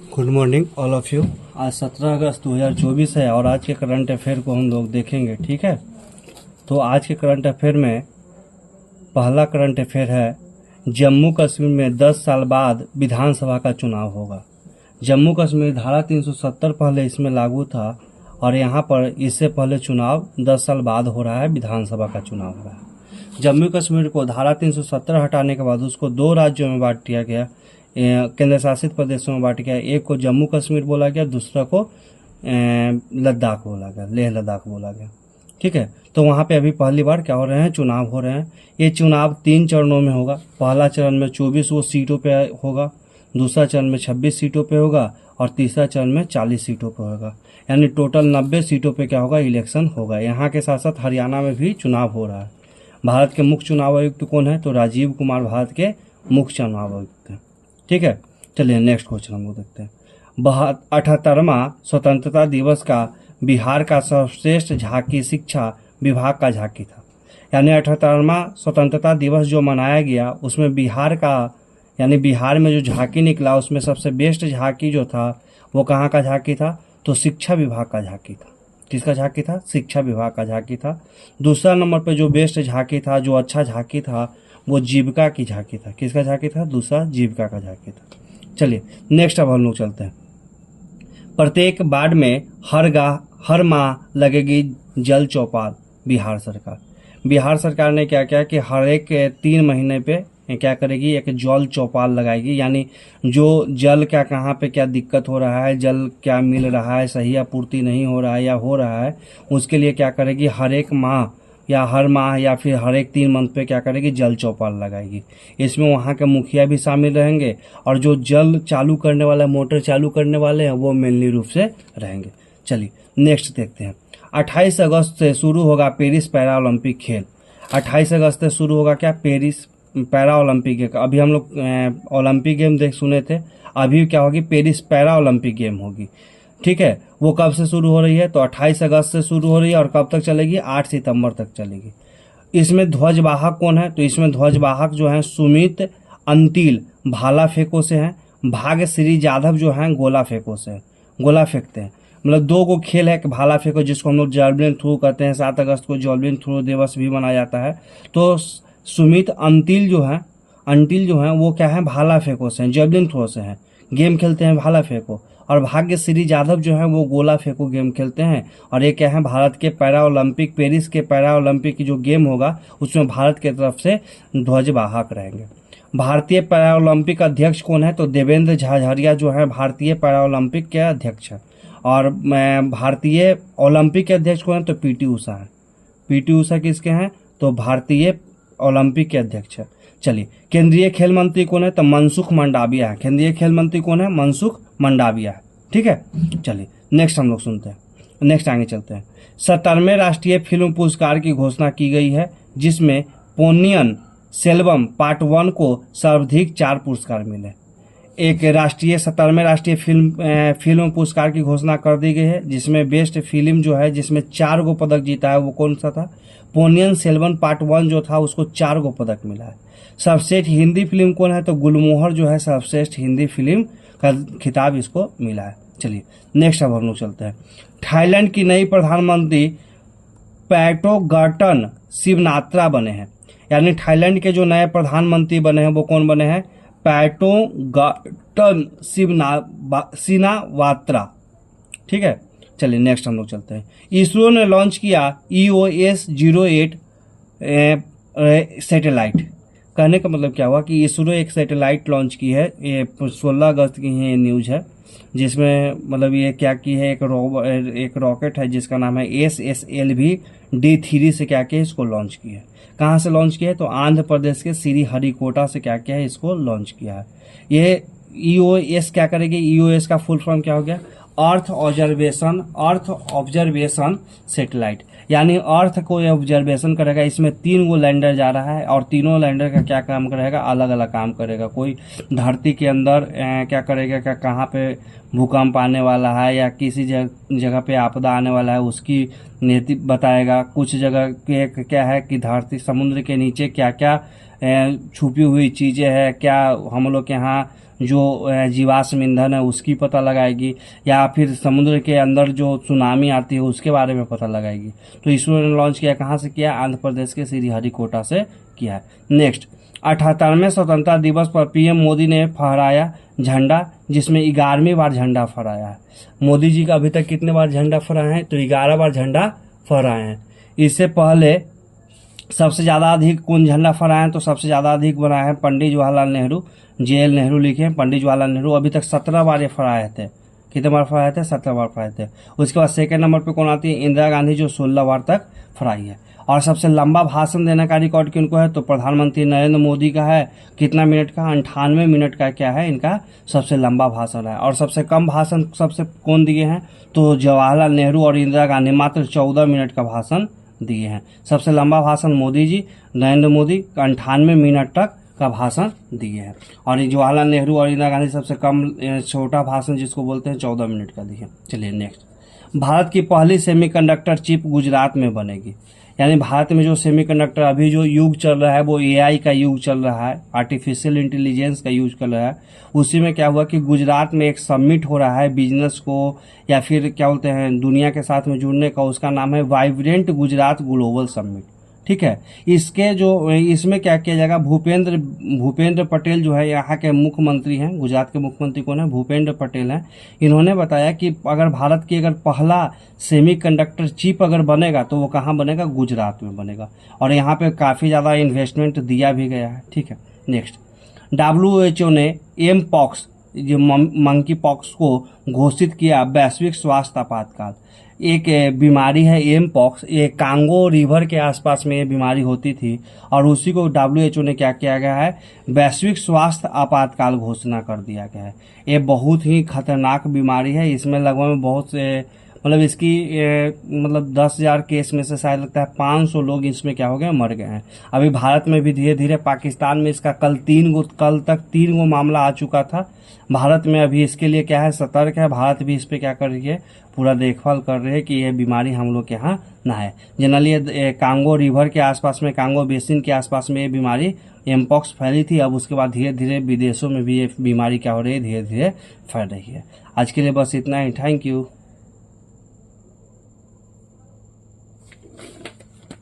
Good morning all of you. आज 17 अगस्त 2024 है और आज के करंट अफेयर को हम लोग देखेंगे। ठीक है, तो आज के करंट अफेयर में पहला करंट अफेयर है, जम्मू कश्मीर में 10 साल बाद विधानसभा का चुनाव होगा। जम्मू कश्मीर धारा 370 पहले इसमें लागू था और यहाँ पर इससे पहले चुनाव 10 साल बाद हो रहा है, विधानसभा का चुनाव हो रहा है। जम्मू कश्मीर को धारा 370 हटाने के बाद उसको दो राज्यों में बांट दिया गया, केंद्र शासित प्रदेशों में बांट गया। एक को जम्मू कश्मीर बोला गया, दूसरा को लद्दाख बोला गया, लेह लद्दाख बोला गया। ठीक है, तो वहाँ पे अभी पहली बार क्या हो रहे हैं, चुनाव हो रहे हैं। ये चुनाव 3 चरणों में होगा। पहला चरण में 24 सीटों पे होगा, दूसरा चरण में 26 सीटों पे होगा और तीसरा चरण में 40 सीटों पे होगा। यानी टोटल 90 सीटों पे क्या होगा, इलेक्शन होगा। यहाँ के साथ साथ हरियाणा में भी चुनाव हो रहा है। भारत के मुख्य चुनाव आयुक्त कौन है, तो राजीव कुमार भारत के मुख्य चुनाव आयुक्त हैं। ठीक है, चलिए नेक्स्ट क्वेश्चन हम लोग देखते हैं। 78वां स्वतंत्रता दिवस का बिहार का सर्वश्रेष्ठ झांकी शिक्षा विभाग का झांकी था। यानी 78वां स्वतंत्रता दिवस जो मनाया गया उसमें बिहार का, यानी बिहार में जो झांकी निकला उसमें सबसे बेस्ट झांकी जो था वो कहाँ का झांकी था, तो शिक्षा विभाग का झांकी था। किसका झांकी था, शिक्षा विभाग का झांकी था। दूसरा नंबर पे जो बेस्ट झांकी था, जो अच्छा झांकी था, वो जीविका की झांकी था। किसका झांकी था, दूसरा जीविका का झांकी था। चलिए नेक्स्ट अब हम लोग चलते हैं। प्रत्येक वार्ड में हर माह लगेगी जल चौपाल। बिहार सरकार ने क्या किया कि हर एक 3 महीने पे क्या करेगी, एक जल चौपाल लगाएगी। यानी जो जल क्या, कहाँ पे क्या दिक्कत हो रहा है, जल क्या मिल रहा है, सही आपूर्ति नहीं हो रहा है या हो रहा है, उसके लिए क्या करेगी, हर एक माह या हर माह या फिर हर एक 3 मंथ पे क्या करेगी, जल चौपाल लगाएगी। इसमें वहाँ के मुखिया भी शामिल रहेंगे और जो जल चालू करने वाला, मोटर चालू करने वाले हैं, वो मेनली रूप से रहेंगे। चलिए नेक्स्ट देखते हैं। 28 अगस्त से शुरू होगा पेरिस पैरा ओलंपिक खेल। 28 अगस्त से शुरू होगा क्या, पेरिस पैरा ओलंपिक। अभी हम लोग ओलंपिक गेम देख सुने थे, अभी क्या होगी, पेरिस पैरा ओलंपिक गेम होगी। ठीक है, वो कब से शुरू हो रही है, तो 28 अगस्त से शुरू हो रही है और कब तक चलेगी, 8 सितंबर तक चलेगी। इसमें ध्वजवाहक कौन है, तो इसमें ध्वजवाहक जो है सुमित अंतिल भाला फेंको से हैं, भाग्यश्री जाधव जो हैं गोला फेंको से, गोला फेंकते हैं। मतलब 2 को खेल है कि भाला फेंको, जिसको हम लोग जैवलिन थ्रो कहते हैं। 7 अगस्त को जैवलिन थ्रो दिवस भी मनाया जाता है। तो सुमित अंतिल जो है वो क्या है, भाला फेंको से हैं, जैवलिन थ्रो से हैं, गेम खेलते हैं भाला फेंको। और भाग्यश्री जाधव जो है वो गोला फेंको गेम खेलते हैं। और ये क्या है, भारत के पैरा ओलंपिक, पेरिस के पैरा ओलंपिक की जो गेम होगा उसमें भारत की तरफ से ध्वजवाहक रहेंगे। भारतीय पैरा ओलंपिक अध्यक्ष कौन है, तो देवेंद्र झाझरिया जो है भारतीय पैरा ओलंपिक के अध्यक्ष है। और भारतीय ओलंपिक के अध्यक्ष कौन है, तो पीटी उषा है। पीटी उषा किसके हैं, तो भारतीय ओलंपिक के अध्यक्ष है। चलिए केंद्रीय खेल मंत्री कौन है, तो मनसुख मंडाविया है। केंद्रीय खेल मंत्री कौन है, मनसुख मंडाविया है। ठीक है, चलिए नेक्स्ट हम लोग सुनते हैं, नेक्स्ट आगे चलते हैं। 17वें राष्ट्रीय फिल्म पुरस्कार की घोषणा की गई है, जिसमें पोन्नियन सेल्वम पार्ट 1 को सर्वाधिक 4 पुरस्कार मिले। एक राष्ट्रीय 17वें राष्ट्रीय फिल्म पुरस्कार की घोषणा कर दी गई है, जिसमें बेस्ट फिल्म जो है, जिसमें 4 गो पदक जीता है, वो कौन सा था, पोन्नियन सेल्वन पार्ट 1 जो था उसको 4 गो पदक मिला है। सर्वश्रेष्ठ हिंदी फिल्म कौन है, तो गुलमोहर जो है सर्वश्रेष्ठ हिंदी फिल्म का खिताब इसको मिला है। चलिए नेक्स्ट अब हम लोग चलते हैं। थाईलैंड की नई प्रधानमंत्री पैटोगर्टन शिवनात्रा बने हैं। यानी थाईलैंड के जो नए प्रधानमंत्री बने हैं वो कौन बने हैं, पैटोगर्टन शिनावात्रा। ठीक है, चलिए नेक्स्ट हम लोग चलते हैं। इसरो ने लॉन्च किया EOS-08 सैटेलाइट। कहने का मतलब क्या हुआ कि इसरो एक सैटेलाइट लॉन्च की है, ये 16 अगस्त की ये न्यूज है, जिसमें मतलब ये क्या की है, एक रॉकेट है जिसका नाम है SSLV D3 से क्या किया, इसको लॉन्च किया है। कहाँ से लॉन्च किया है, तो आंध्र प्रदेश के श्रीहरिकोटा से क्या किया है, इसको लॉन्च किया है। ये EOS क्या करेगी, EOS का फुल फॉर्म क्या हो गया, अर्थ ऑब्जर्वेशन सैटेलाइट। यानी अर्थ को ऑब्जर्वेशन करेगा। इसमें 3 गो लैंडर जा रहा है और तीनों लैंडर का क्या काम करेगा, अलग अलग काम करेगा। कोई धरती के अंदर क्या करेगा, क्या कहाँ पे भूकंप आने वाला है या किसी जगह पे आपदा आने वाला है उसकी नीति बताएगा। कुछ जगह के क्या है कि धरती समुद्र के नीचे क्या क्या छुपी हुई चीज़ें हैं, क्या हम लोग के यहाँ जो जीवाश्म ईंधन है उसकी पता लगाएगी, या फिर समुद्र के अंदर जो सुनामी आती है उसके बारे में पता लगाएगी। तो इसरो ने लॉन्च किया, कहाँ से किया? आंध्र प्रदेश के श्रीहरिकोटा से किया है। नेक्स्ट, 78वें स्वतंत्रता दिवस पर पीएम मोदी ने फहराया झंडा, जिसमें 11वीं बार झंडा फहराया है। मोदी जी का अभी तक कितने बार झंडा फहराए हैं? तो 11 बार झंडा फहराए हैं। इससे पहले सबसे ज़्यादा अधिक कौन झंडा फहराए हैं? तो सबसे ज़्यादा अधिक बनाए हैं पंडित जवाहरलाल नेहरू, JL नेहरू लिखे हैं, पंडित जवाहरलाल नेहरू। अभी तक 17 बार ये फहराए थे। कितने बार फहराए थे? 17 बार फहराए थे। उसके बाद सेकंड नंबर पे कौन आती है? इंदिरा गांधी, जो 16 बार तक फहराई है। और सबसे लंबा भाषण देने का रिकॉर्ड किनको है? तो प्रधानमंत्री नरेंद्र मोदी का है। कितना मिनट का? 98 मिनट का क्या है इनका सबसे लंबा भाषण है। और सबसे कम भाषण सबसे कौन दिए हैं? तो जवाहरलाल नेहरू और इंदिरा गांधी, मात्र 14 मिनट का भाषण दिए हैं। सबसे लंबा भाषण मोदी जी, नरेंद्र मोदी 98 मिनट तक का भाषण दिए हैं। और जवाहरलाल नेहरू और इंदिरा गांधी सबसे कम छोटा भाषण जिसको बोलते हैं 14 मिनट का दिए। चलिए नेक्स्ट, भारत की पहली सेमीकंडक्टर चिप गुजरात में बनेगी। यानी भारत में जो सेमीकंडक्टर अभी जो युग चल रहा है वो AI का युग चल रहा है, आर्टिफिशियल इंटेलिजेंस का यूज कर रहा है। उसी में क्या हुआ कि गुजरात में एक समिट हो रहा है बिजनेस को या फिर क्या बोलते हैं दुनिया के साथ में जुड़ने का, उसका नाम है वाइब्रेंट गुजरात ग्लोबल समिट। ठीक है, इसके जो इसमें क्या किया जाएगा? भूपेंद्र पटेल जो है यहाँ के मुख्यमंत्री हैं, गुजरात के मुख्यमंत्री कौन है? भूपेंद्र पटेल हैं। इन्होंने बताया कि अगर भारत की अगर पहला सेमीकंडक्टर चिप अगर बनेगा तो वो कहाँ बनेगा? गुजरात में बनेगा। और यहाँ पे काफ़ी ज़्यादा इन्वेस्टमेंट दिया भी गया है। ठीक है, नेक्स्ट, WHO ने एमपॉक्स, जो मंकी पॉक्स को घोषित किया वैश्विक स्वास्थ्य आपातकाल। एक बीमारी है एमपॉक्स, ये कांगो रिवर के आसपास में ये बीमारी होती थी और उसी को WHO ने क्या किया गया है? वैश्विक स्वास्थ्य आपातकाल घोषणा कर दिया गया है। ये बहुत ही खतरनाक बीमारी है। इसमें लगभग बहुत से मतलब इसकी मतलब 10,000 केस में से शायद लगता है 500 लोग इसमें क्या हो गए? मर गए हैं। अभी भारत में भी धीरे धीरे, पाकिस्तान में इसका कल तक 3 मामला आ चुका था। भारत में अभी इसके लिए क्या है? सतर्क है। भारत भी इस पे क्या कर रही है? पूरा देखभाल कर रही है कि यह बीमारी हम लोग के यहाँ ना है। जनरली कांगो रिवर के आसपास में, कांगो बेसिन के आसपास में ये बीमारी एमपॉक्स फैली थी। अब उसके बाद धीरे धीरे विदेशों में भी ये बीमारी क्या हो रही है? धीरे धीरे फैल रही है। आज के लिए बस इतना ही। Thank you.